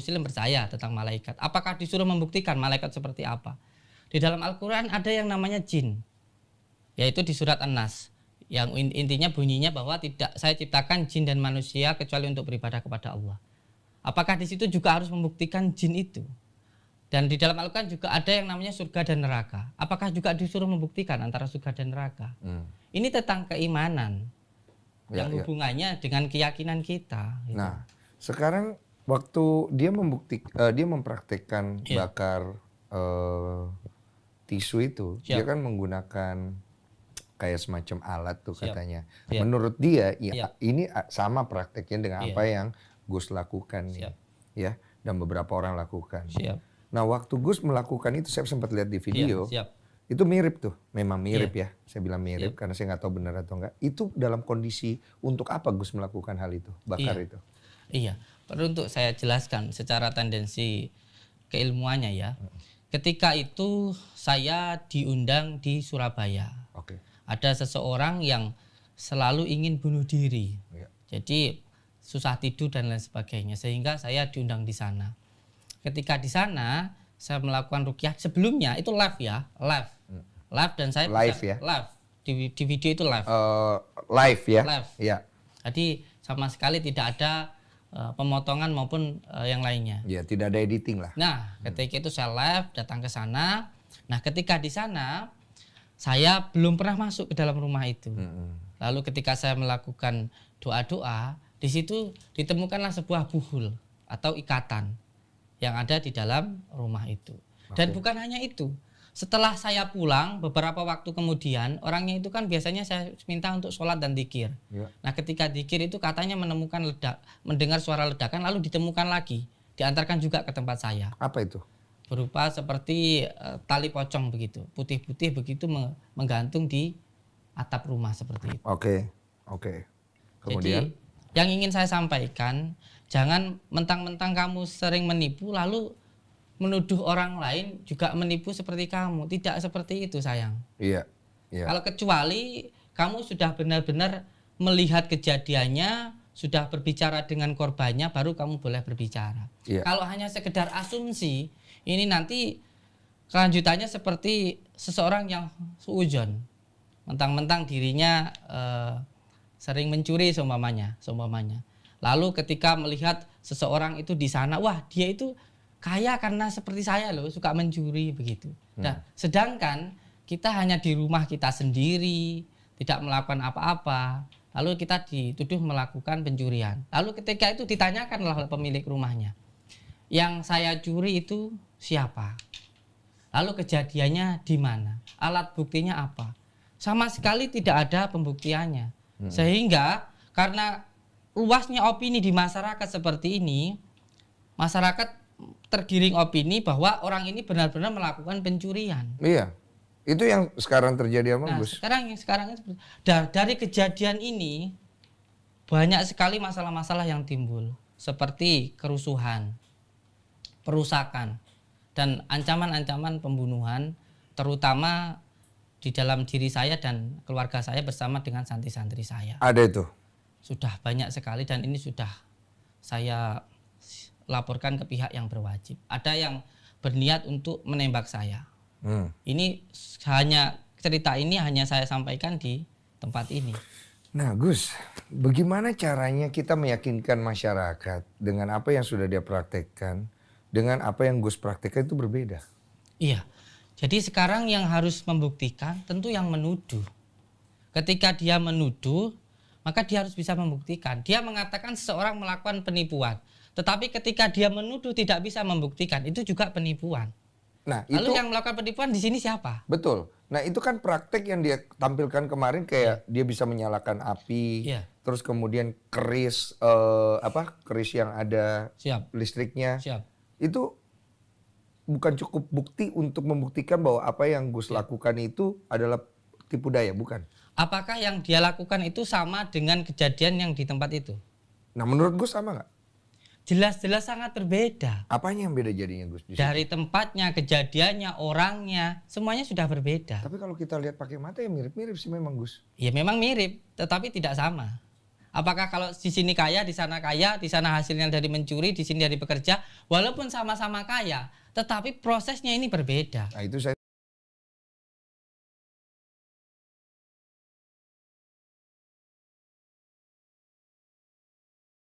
muslim percaya tentang malaikat. Apakah disuruh membuktikan malaikat seperti apa? Di dalam Al-Quran ada yang namanya jin, yaitu di surat An-Nas, yang intinya bunyinya bahwa tidak saya ciptakan jin dan manusia kecuali untuk beribadah kepada Allah. Apakah di situ juga harus membuktikan jin itu? Dan di dalam Al-Quran juga ada yang namanya surga dan neraka. Apakah juga disuruh membuktikan antara surga dan neraka? Ini tentang keimanan yang hubungannya dengan keyakinan kita. Gitu. Nah, sekarang waktu dia dia mempraktekkan bakar tisu itu, dia kan menggunakan kayak semacam alat tuh katanya. Menurut dia, ini sama prakteknya dengan apa yang Gus lakukan nih, ya, dan beberapa orang lakukan. Nah, waktu Gus melakukan itu, saya sempat lihat di video, itu mirip tuh, memang mirip ya. Saya bilang mirip karena saya nggak tahu benar atau enggak. Itu dalam kondisi untuk apa Gus melakukan hal itu, bakar itu? Iya, perlu untuk saya jelaskan secara tendensi keilmuannya ya. Ketika itu saya diundang di Surabaya. Ada seseorang yang selalu ingin bunuh diri. Jadi susah tidur dan lain sebagainya. Sehingga saya diundang di sana. Ketika di sana saya melakukan ruqyah sebelumnya itu live ya, live dan saya live bisa, ya. Live di video itu live. Live ya. Live. Ya. Jadi sama sekali tidak ada pemotongan maupun yang lainnya. Ya, tidak ada editing lah. Nah, ketika itu saya live datang ke sana. Nah, ketika di sana saya belum pernah masuk ke dalam rumah itu. Lalu ketika saya melakukan doa-doa, di situ ditemukanlah sebuah buhul atau ikatan yang ada di dalam rumah itu. Dan bukan hanya itu. Setelah saya pulang beberapa waktu kemudian, orangnya itu kan biasanya saya minta untuk sholat dan dzikir. Nah, ketika dzikir itu katanya mendengar suara ledakan lalu ditemukan lagi, diantarkan juga ke tempat saya. Apa itu? Berupa seperti tali pocong begitu, putih-putih begitu menggantung di atap rumah seperti itu. Oke. Kemudian? Jadi yang ingin saya sampaikan, jangan mentang-mentang kamu sering menipu lalu menuduh orang lain juga menipu seperti kamu. Tidak seperti itu, sayang. Iya. Kalau kecuali kamu sudah benar-benar melihat kejadiannya, sudah berbicara dengan korbannya, baru kamu boleh berbicara. Kalau hanya sekedar asumsi, ini nanti kelanjutannya seperti seseorang yang suudzon. Mentang-mentang dirinya sering mencuri seumpamanya. Lalu ketika melihat seseorang itu di sana, wah dia itu kaya karena seperti saya loh, suka mencuri begitu. Nah, sedangkan kita hanya di rumah kita sendiri, tidak melakukan apa-apa, lalu kita dituduh melakukan pencurian. Lalu ketika itu ditanyakanlah pemilik rumahnya, yang saya curi itu siapa? Lalu kejadiannya di mana? Alat buktinya apa? Sama sekali tidak ada pembuktiannya. Sehingga karena luasnya opini di masyarakat seperti ini, masyarakat tergiring opini bahwa orang ini benar-benar melakukan pencurian. Iya, itu yang sekarang terjadi sama Gus. Sekarang dari kejadian ini banyak sekali masalah-masalah yang timbul, seperti kerusuhan, perusakan, dan ancaman-ancaman pembunuhan, terutama di dalam diri saya dan keluarga saya bersama dengan santri-santri saya. Ada itu? Sudah banyak sekali dan ini sudah saya laporkan ke pihak yang berwajib. Ada yang berniat untuk menembak saya. Ini cerita ini hanya saya sampaikan di tempat ini. Nah Gus, bagaimana caranya kita meyakinkan masyarakat dengan apa yang sudah dia praktekkan, dengan apa yang Gus praktekkan itu berbeda? Iya, jadi sekarang yang harus membuktikan tentu yang menuduh. Ketika dia menuduh, maka dia harus bisa membuktikan. Dia mengatakan seseorang melakukan penipuan. Tetapi ketika dia menuduh tidak bisa membuktikan, itu juga penipuan. Nah, lalu yang melakukan penipuan di sini siapa? Betul. Nah, itu kan praktek yang dia tampilkan kemarin kayak dia bisa menyalakan api, terus kemudian keris keris yang ada listriknya. Itu bukan cukup bukti untuk membuktikan bahwa apa yang Gus lakukan itu adalah tipu daya, bukan? Apakah yang dia lakukan itu sama dengan kejadian yang di tempat itu? Nah, menurut Gus sama nggak? Jelas-jelas sangat berbeda. Apanya yang beda jadinya Gus? Dari tempatnya, kejadiannya, orangnya, semuanya sudah berbeda. Tapi kalau kita lihat pakai mata ya mirip-mirip sih memang Gus. Ya memang mirip, tetapi tidak sama. Apakah kalau di sini kaya, di sana hasilnya dari mencuri, di sini dari bekerja, walaupun sama-sama kaya, tetapi prosesnya ini berbeda. Nah, itu saya